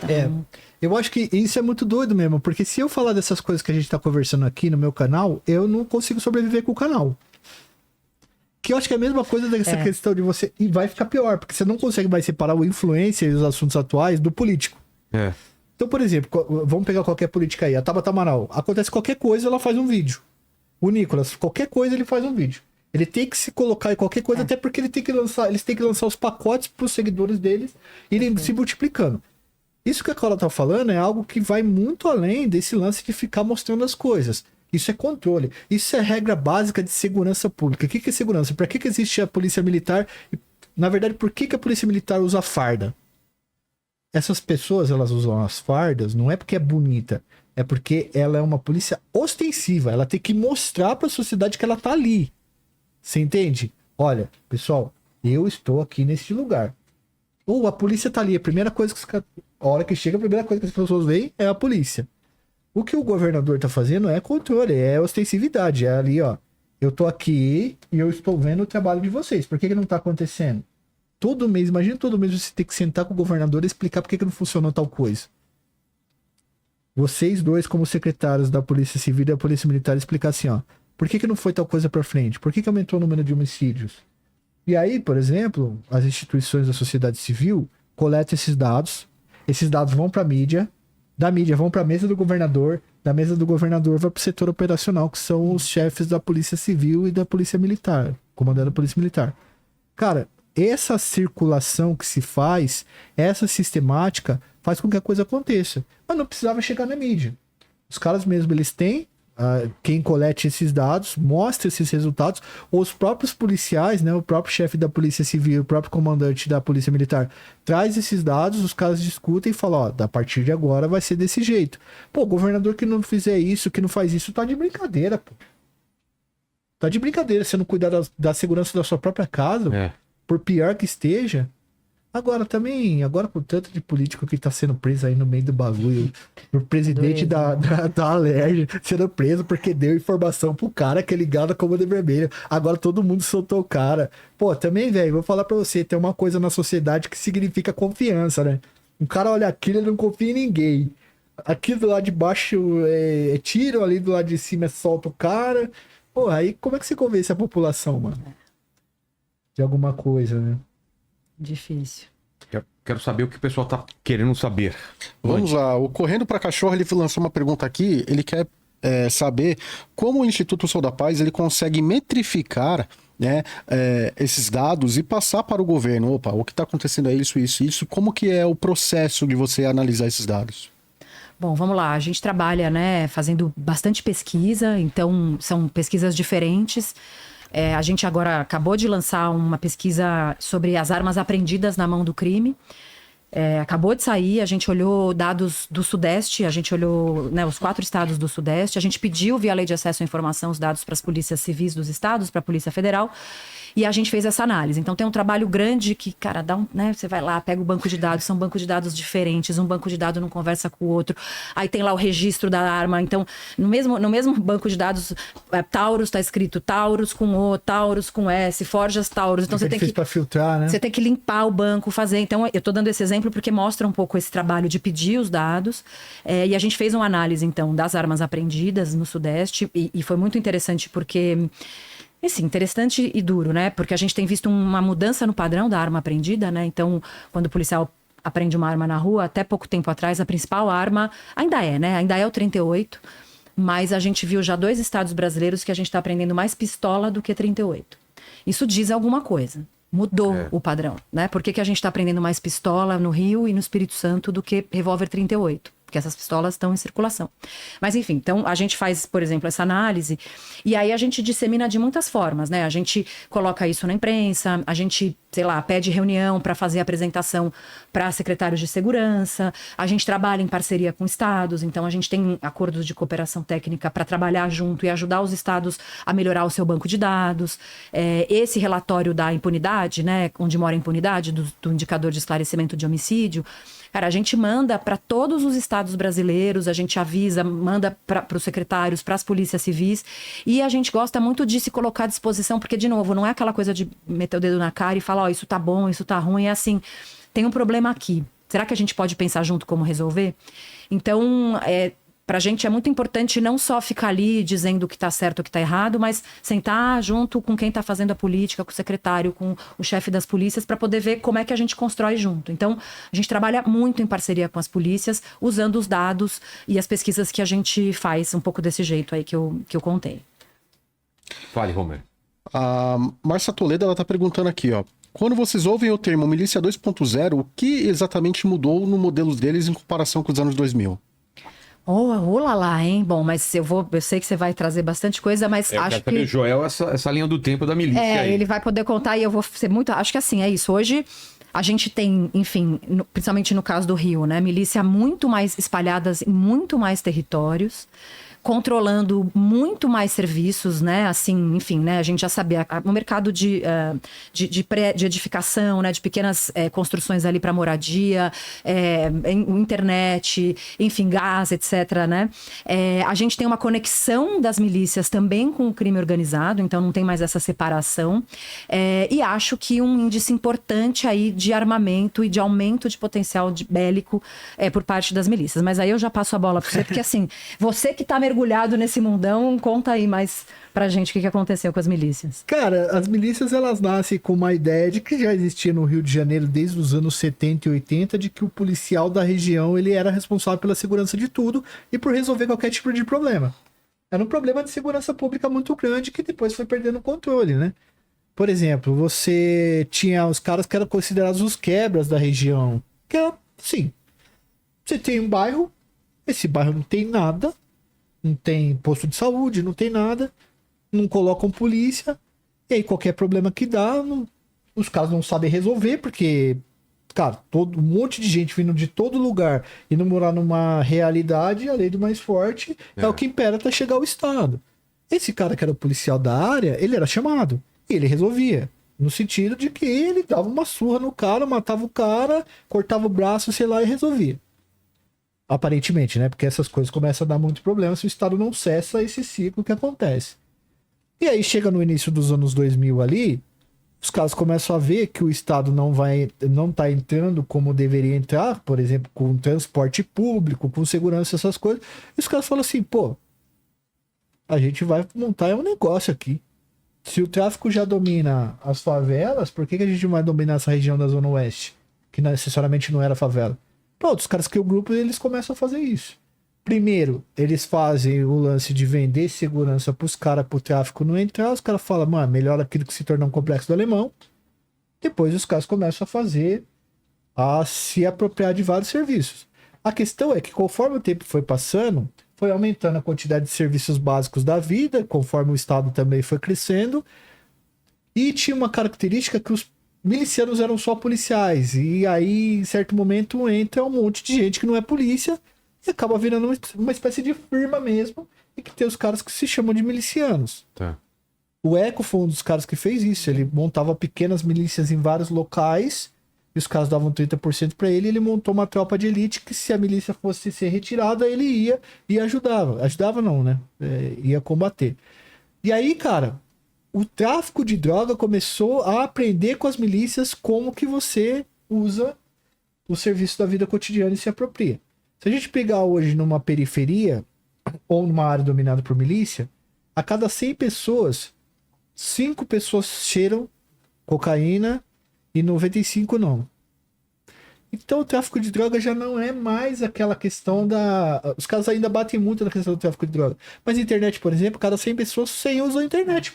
Então... Eu acho que isso é muito doido mesmo, porque se eu falar dessas coisas que a gente tá conversando aqui no meu canal, eu não consigo sobreviver com o canal. Que eu acho que é a mesma coisa dessa questão de você... E vai ficar pior, porque você não consegue mais separar o influencer e os assuntos atuais do político. Então, por exemplo, vamos pegar qualquer política aí. A Tabata Amaral. Acontece qualquer coisa, ela faz um vídeo. O Nicolas, qualquer coisa, ele faz um vídeo. Ele tem que se colocar em qualquer coisa, até porque eles têm que lançar os pacotes pros seguidores deles e irem se multiplicando. Isso que a Carla tá falando é algo que vai muito além desse lance de ficar mostrando as coisas. Isso é controle. Isso é regra básica de segurança pública. O que é segurança? Para que existe a polícia militar? Na verdade, por que a polícia militar usa farda? Essas pessoas, elas usam as fardas, não é porque é bonita. É porque ela é uma polícia ostensiva. Ela tem que mostrar para a sociedade que ela tá ali. Você entende? Olha, pessoal, eu estou aqui neste lugar. Ou a polícia tá ali. A primeira coisa que a hora que chega, a primeira coisa que as pessoas veem é a polícia. O que o governador tá fazendo é controle, é ostensividade. É ali, ó. Eu tô aqui e eu estou vendo o trabalho de vocês. Por que não tá acontecendo? Todo mês, imagina todo mês você ter que sentar com o governador e explicar por que não funcionou tal coisa. Vocês dois, como secretários da Polícia Civil e da Polícia Militar, explicar assim, ó. Por que não foi tal coisa pra frente? Por que aumentou o número de homicídios? E aí, por exemplo, as instituições da sociedade civil coletam esses dados vão pra mídia, da mídia vão pra mesa do governador, da mesa do governador vai pro setor operacional, que são os chefes da Polícia Civil e da Polícia Militar, comandante da Polícia Militar. Cara, essa circulação que se faz, essa sistemática, faz com que a coisa aconteça. Mas não precisava chegar na mídia. Os caras mesmo, eles têm quem colete esses dados, mostra esses resultados, ou os próprios policiais, né, o próprio chefe da Polícia Civil, o próprio comandante da Polícia Militar, traz esses dados, os caras discutem e falam, ó, a partir de agora vai ser desse jeito. Pô, o governador que não fizer isso, que não faz isso, tá de brincadeira, pô. Tá de brincadeira, você não cuidar da segurança da sua própria casa, por pior que esteja. Agora também, com tanto de político que tá sendo preso aí no meio do bagulho, o presidente da Alerj sendo preso porque deu informação pro cara que é ligado à Comando Vermelho. Agora todo mundo soltou o cara. Pô, também, velho, vou falar pra você, tem uma coisa na sociedade que significa confiança, né? Um cara olha aquilo, ele não confia em ninguém. Aqui do lado de baixo é tiro, ali do lado de cima é solta o cara. Pô, aí como é que você convence a população, mano? De alguma coisa, né? Difícil. Eu quero saber o que o pessoal tá querendo saber. Vamos lá. O Correndo pra Cachorro, ele lançou uma pergunta aqui. Ele quer saber como o Instituto Sou da Paz ele consegue metrificar, né, esses dados e passar para o governo. Opa, o que está acontecendo é isso. Como que é o processo de você analisar esses dados? Bom, vamos lá. A gente trabalha, né, fazendo bastante pesquisa. Então, são pesquisas diferentes. A gente agora acabou de lançar uma pesquisa sobre as armas apreendidas na mão do crime. Acabou de sair, a gente olhou dados do Sudeste, a gente olhou, né, os 4 estados do Sudeste, a gente pediu via Lei de Acesso à Informação os dados para as polícias civis dos estados, para a Polícia Federal, e a gente fez essa análise. Então tem um trabalho grande que, cara, né, você vai lá, pega o banco de dados, são bancos de dados diferentes, um banco de dados não conversa com o outro, aí tem lá o registro da arma, então no mesmo banco de dados, Taurus está escrito Taurus com O, Taurus com S, Forjas Taurus, então você tem que... para filtrar, né? Você tem que limpar o banco, fazer. Então eu tô dando esse exemplo porque mostra um pouco esse trabalho de pedir os dados, e a gente fez uma análise, então, das armas apreendidas no Sudeste, e foi muito interessante porque... Assim, interessante e duro, né? Porque a gente tem visto uma mudança no padrão da arma apreendida, né? Então, quando o policial apreende uma arma na rua, até pouco tempo atrás, a principal arma ainda é, né? Ainda é o 38, mas a gente viu já 2 estados brasileiros que a gente está apreendendo mais pistola do que 38. Isso diz alguma coisa. Mudou o padrão, né? Por que a gente está aprendendo mais pistola no Rio e no Espírito Santo do que revólver 38? Porque essas pistolas estão em circulação. Mas enfim, então a gente faz, por exemplo, essa análise e aí a gente dissemina de muitas formas, né? A gente coloca isso na imprensa, a gente, sei lá, pede reunião para fazer apresentação para secretários de segurança, a gente trabalha em parceria com estados, então a gente tem acordos de cooperação técnica para trabalhar junto e ajudar os estados a melhorar o seu banco de dados. Esse relatório da impunidade, né, onde mora a impunidade, do indicador de esclarecimento de homicídio, cara, a gente manda para todos os estados brasileiros, a gente avisa, manda para os secretários, para as polícias civis, e a gente gosta muito de se colocar à disposição, porque, de novo, não é aquela coisa de meter o dedo na cara e falar, ó, isso tá bom, isso tá ruim, é assim, tem um problema aqui. Será que a gente pode pensar junto como resolver? Então, pra gente é muito importante não só ficar ali dizendo o que tá certo, o que tá errado, mas sentar junto com quem tá fazendo a política, com o secretário, com o chefe das polícias, para poder ver como é que a gente constrói junto. Então, a gente trabalha muito em parceria com as polícias, usando os dados e as pesquisas que a gente faz, um pouco desse jeito aí que eu contei. Fale, Romer. A Márcia Toledo, ela tá perguntando aqui, ó. Quando vocês ouvem o termo Milícia 2.0, o que exatamente mudou no modelo deles em comparação com os anos 2000? Oh lá lá, hein? Bom, mas eu sei que você vai trazer bastante coisa, mas Eu acho quero saber, que... Joel, essa linha do tempo da milícia aí. ele vai poder contar e eu vou ser muito... Acho que assim, é isso. Hoje a gente tem, enfim, principalmente no caso do Rio, né? Milícia muito mais espalhadas em muito mais territórios, controlando muito mais serviços, né? Assim, enfim, né? A gente já sabia, o mercado de edificação, né? De pequenas construções ali para moradia, internet, enfim, gás, etc, né? A gente tem uma conexão das milícias também com o crime organizado, então não tem mais essa separação. E acho que um índice importante aí de armamento e de aumento de potencial bélico por parte das milícias. Mas aí eu já passo a bola para você, porque assim, você que tá mergulhado nesse mundão, conta aí mais pra gente o que aconteceu com as milícias. Cara, as milícias elas nascem com uma ideia de que já existia no Rio de Janeiro desde os anos 70 e 80, de que o policial da região ele era responsável pela segurança de tudo e por resolver qualquer tipo de problema. Era um problema de segurança pública muito grande que depois foi perdendo o controle, né? Por exemplo, você tinha os caras que eram considerados os quebras da região. Que era, assim, você tem um bairro, esse bairro não tem nada, não tem posto de saúde, não tem nada, não colocam polícia, e aí qualquer problema que dá, os caras não sabem resolver, porque, cara, um monte de gente vindo de todo lugar e não morar numa realidade, a lei do mais forte é o que impera até chegar ao Estado. Esse cara que era o policial da área, ele era chamado, e ele resolvia. No sentido de que ele dava uma surra no cara, matava o cara, cortava o braço, sei lá, e resolvia. Aparentemente, né? Porque essas coisas começam a dar muito problema se o Estado não cessa esse ciclo que acontece. E aí chega no início dos anos 2000 ali, os caras começam a ver que o Estado não tá entrando como deveria entrar, por exemplo, com transporte público, com segurança, essas coisas. E os caras falam assim, pô, a gente vai montar um negócio aqui. Se o tráfico já domina as favelas, por que a gente não vai dominar essa região da Zona Oeste? Que necessariamente não era favela. Pronto, os caras que o grupo, eles começam a fazer isso. Primeiro, eles fazem o lance de vender segurança pros caras, pro tráfico não entrar. Os caras falam, mano, melhor aquilo que se tornar um complexo do alemão. Depois os caras começam a se apropriar de vários serviços. A questão é que conforme o tempo foi passando, foi aumentando a quantidade de serviços básicos da vida, conforme o Estado também foi crescendo. E tinha uma característica que os milicianos eram só policiais, e aí em certo momento entra um monte de gente que não é polícia e acaba virando uma espécie de firma mesmo, e que tem os caras que se chamam de milicianos. Tá. O Eco foi um dos caras que fez isso, ele montava pequenas milícias em vários locais, e os caras davam 30% para ele, e ele montou uma tropa de elite que se a milícia fosse ser retirada, ele ia e ajudava não, né? Ia combater. E aí, cara, o tráfico de droga começou a aprender com as milícias como que você usa o serviço da vida cotidiana e se apropria. Se a gente pegar hoje numa periferia ou numa área dominada por milícia, a cada 100 pessoas, 5 pessoas cheiram cocaína e 95 não. Então o tráfico de droga já não é mais aquela questão da... Os caras ainda batem muito na questão do tráfico de droga. Mas a internet, por exemplo, cada 100 pessoas 100 usam a internet.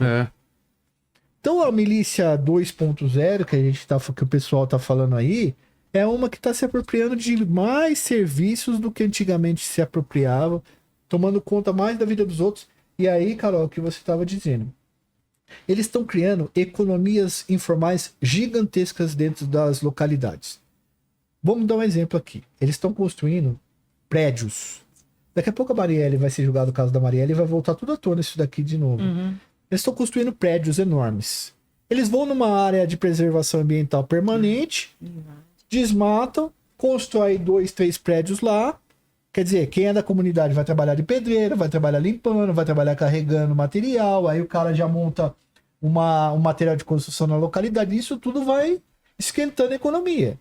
Então a milícia 2.0 que o pessoal tá falando aí, é uma que tá se apropriando de mais serviços do que antigamente se apropriava, tomando conta mais da vida dos outros. E aí, Carol, o que você estava dizendo? Eles estão criando economias informais gigantescas dentro das localidades. Vamos dar um exemplo aqui. Eles estão construindo prédios. Daqui a pouco a Marielle vai ser julgado o caso da Marielle e vai voltar tudo à tona isso daqui de novo. Eles estão construindo prédios enormes. Eles vão numa área de preservação ambiental permanente, desmatam, constroem 2, 3 prédios lá. Quer dizer, quem é da comunidade vai trabalhar de pedreiro, vai trabalhar limpando, vai trabalhar carregando material, aí o cara já monta um material de construção na localidade. Isso tudo vai esquentando a economia.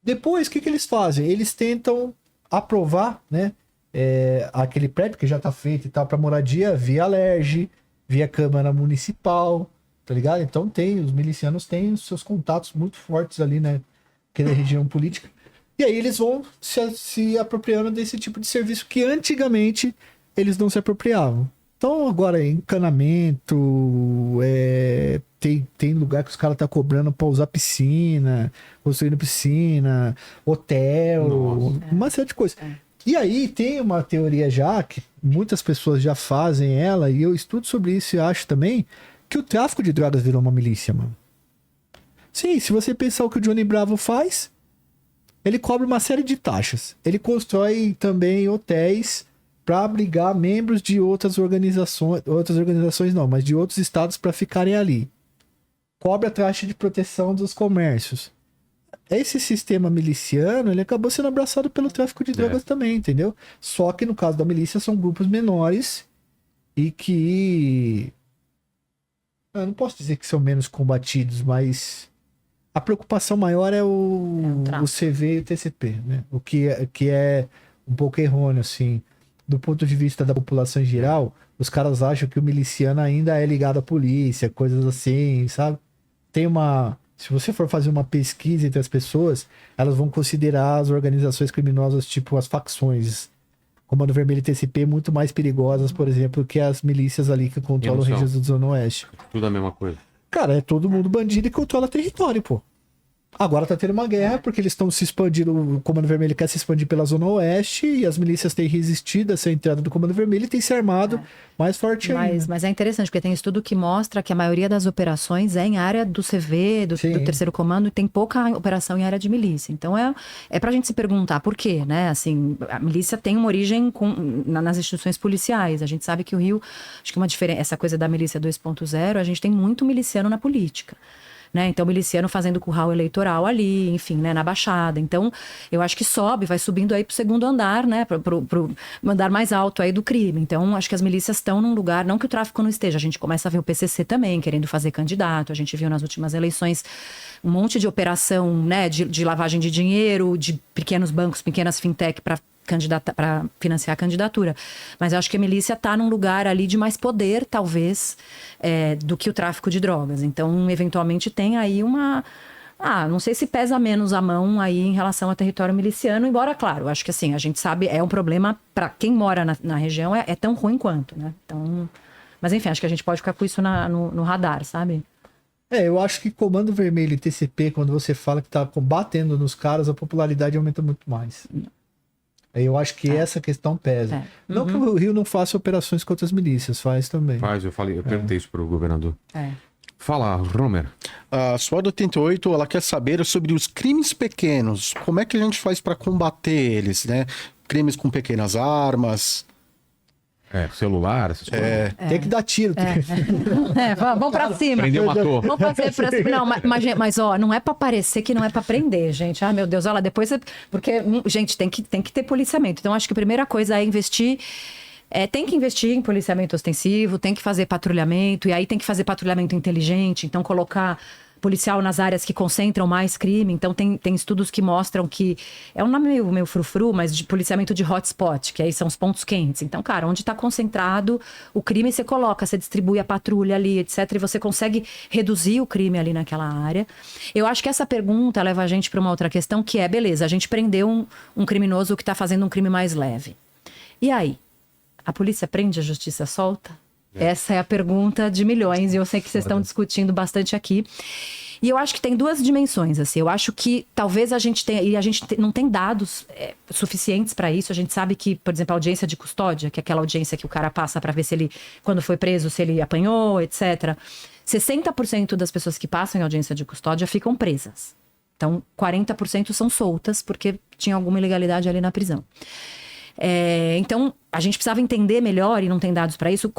Depois, o que eles fazem? Eles tentam aprovar, né, aquele prédio que já tá feito e tal para moradia via Alerj, via Câmara Municipal, tá ligado? Então os milicianos têm os seus contatos muito fortes ali, né, naquela região política. E aí eles vão se apropriando desse tipo de serviço que antigamente eles não se apropriavam. Então agora encanamento, tem lugar que os caras tá cobrando pra usar piscina, construindo piscina, hotel, uma série de coisas. E aí tem uma teoria já, que muitas pessoas já fazem ela, e eu estudo sobre isso e acho também, que o tráfico de drogas virou uma milícia, mano. Sim, se você pensar o que o Johnny Bravo faz, ele cobra uma série de taxas. Ele constrói também hotéis para abrigar membros de outras organizações não, mas de outros estados para ficarem ali. Cobra a taxa de proteção dos comércios. Esse sistema miliciano, ele acabou sendo abraçado pelo tráfico de drogas também, entendeu? Só que no caso da milícia são grupos menores e que... Eu não posso dizer que são menos combatidos, mas a preocupação maior é o CV e o TCP, né? O que é um pouco errôneo, assim. Do ponto de vista da população em geral, os caras acham que o miliciano ainda é ligado à polícia, coisas assim, sabe? Se você for fazer uma pesquisa entre as pessoas, elas vão considerar as organizações criminosas, tipo as facções, Comando Vermelho e TCP, muito mais perigosas, por exemplo, que as milícias ali que controlam regiões da Zona Oeste. Tudo a mesma coisa. Cara, é todo mundo bandido e controla território, pô. Agora tá tendo uma guerra porque eles estão se expandindo, o Comando Vermelho quer se expandir pela Zona Oeste e as milícias têm resistido a essa entrada do Comando Vermelho e tem se armado mais forte ainda. Mas é interessante, porque tem estudo que mostra que a maioria das operações é em área do CV, do terceiro comando, e tem pouca operação em área de milícia. Então é pra gente se perguntar por quê, né? Assim, a milícia tem uma origem nas instituições policiais. A gente sabe que o Rio, acho que uma diferença, essa coisa da milícia 2.0, a gente tem muito miliciano na política. Né? Então, miliciano fazendo curral eleitoral ali, enfim, né? Na Baixada. Então, eu acho que vai subindo aí pro segundo andar, né? Pro andar mais alto aí do crime. Então, acho que as milícias estão num lugar, não que o tráfico não esteja, a gente começa a ver o PCC também querendo fazer candidato, a gente viu nas últimas eleições um monte de operação, né? De lavagem de dinheiro, de pequenos bancos, pequenas fintech para financiar a candidatura. Mas eu acho que a milícia está num lugar ali de mais poder, talvez, do que o tráfico de drogas. Então, eventualmente, tem aí não sei se pesa menos a mão aí em relação ao território miliciano, embora, claro, acho que assim, a gente sabe, é um problema para quem mora na região, é tão ruim quanto, né? Então, mas enfim, acho que a gente pode ficar com isso no radar, sabe? Eu acho que Comando Vermelho e TCP, quando você fala que tá combatendo nos caras, a popularidade aumenta muito mais. Eu acho que essa questão pesa. Não que o Rio não faça operações contra as milícias, faz também. Faz, eu perguntei isso pro governador. Fala, Romer. A SWAT 88, ela quer saber sobre os crimes pequenos. Como é que a gente faz para combater eles, né? Crimes com pequenas armas. Celular, essas coisas. Tem que dar tiro. Vamos pra cima. Prendeu, matou. Vamos fazer pra cima. Não, mas ó, não é pra parecer que não é pra prender, gente. Ai, meu Deus, olha lá, depois... Porque, gente, tem que ter policiamento. Então, acho que a primeira coisa é investir... tem que investir em policiamento ostensivo, tem que fazer patrulhamento, e aí tem que fazer patrulhamento inteligente, então colocar policial nas áreas que concentram mais crime. Então tem estudos que mostram que é um nome meio frufru, mas de policiamento de hotspot, que aí são os pontos quentes. Então, cara, onde está concentrado o crime, você distribui a patrulha ali, etc, e você consegue reduzir o crime ali naquela área. Eu acho que essa pergunta leva a gente para uma outra questão, que é, beleza, a gente prendeu um criminoso que está fazendo um crime mais leve. E aí? A polícia prende, a justiça solta? Essa é a pergunta de milhões, e eu sei que vocês estão discutindo bastante aqui. E eu acho que tem duas dimensões, assim. Eu acho que talvez a gente tenha... E a gente não tem dados suficientes para isso. A gente sabe que, por exemplo, a audiência de custódia, que é aquela audiência que o cara passa para ver se ele, quando foi preso, se ele apanhou, etc. 60% das pessoas que passam em audiência de custódia ficam presas. Então, 40% são soltas porque tinha alguma ilegalidade ali na prisão. Então, a gente precisava entender melhor, e não tem dados para isso,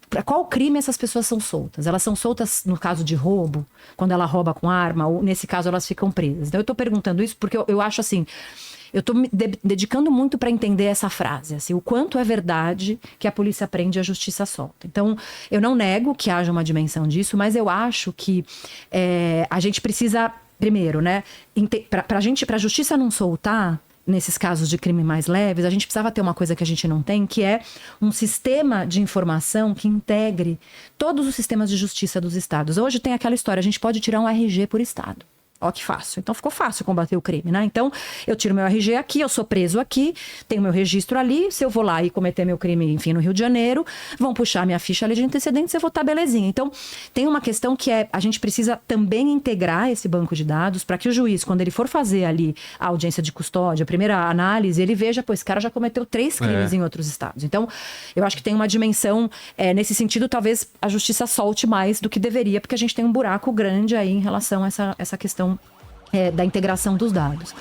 para qual crime essas pessoas são soltas. Elas são soltas no caso de roubo, quando ela rouba com arma, ou nesse caso elas ficam presas. Então eu tô perguntando isso porque eu acho assim, eu tô me dedicando muito para entender essa frase, assim, o quanto é verdade que a polícia prende e a justiça solta. Então, eu não nego que haja uma dimensão disso, mas eu acho que a gente precisa primeiro, né? Pra justiça não soltar, nesses casos de crime mais leves, a gente precisava ter uma coisa que a gente não tem, que é um sistema de informação que integre todos os sistemas de justiça dos estados. Hoje tem aquela história, a gente pode tirar um RG por estado. Ó, que fácil. Então ficou fácil combater o crime, né? Então eu tiro meu RG aqui, eu sou preso aqui, tenho meu registro ali. Se eu vou lá e cometer meu crime, enfim, no Rio de Janeiro, vão puxar minha ficha ali de antecedentes, eu vou estar belezinha. Então tem uma questão que é, a gente precisa também integrar esse banco de dados para que o juiz, quando ele for fazer ali a audiência de custódia, a primeira análise, ele veja, pô, esse cara já cometeu 3 crimes em outros estados. Então eu acho que tem uma dimensão, nesse sentido, talvez a justiça solte mais do que deveria, porque a gente tem um buraco grande aí em relação a essa questão da integração dos dados.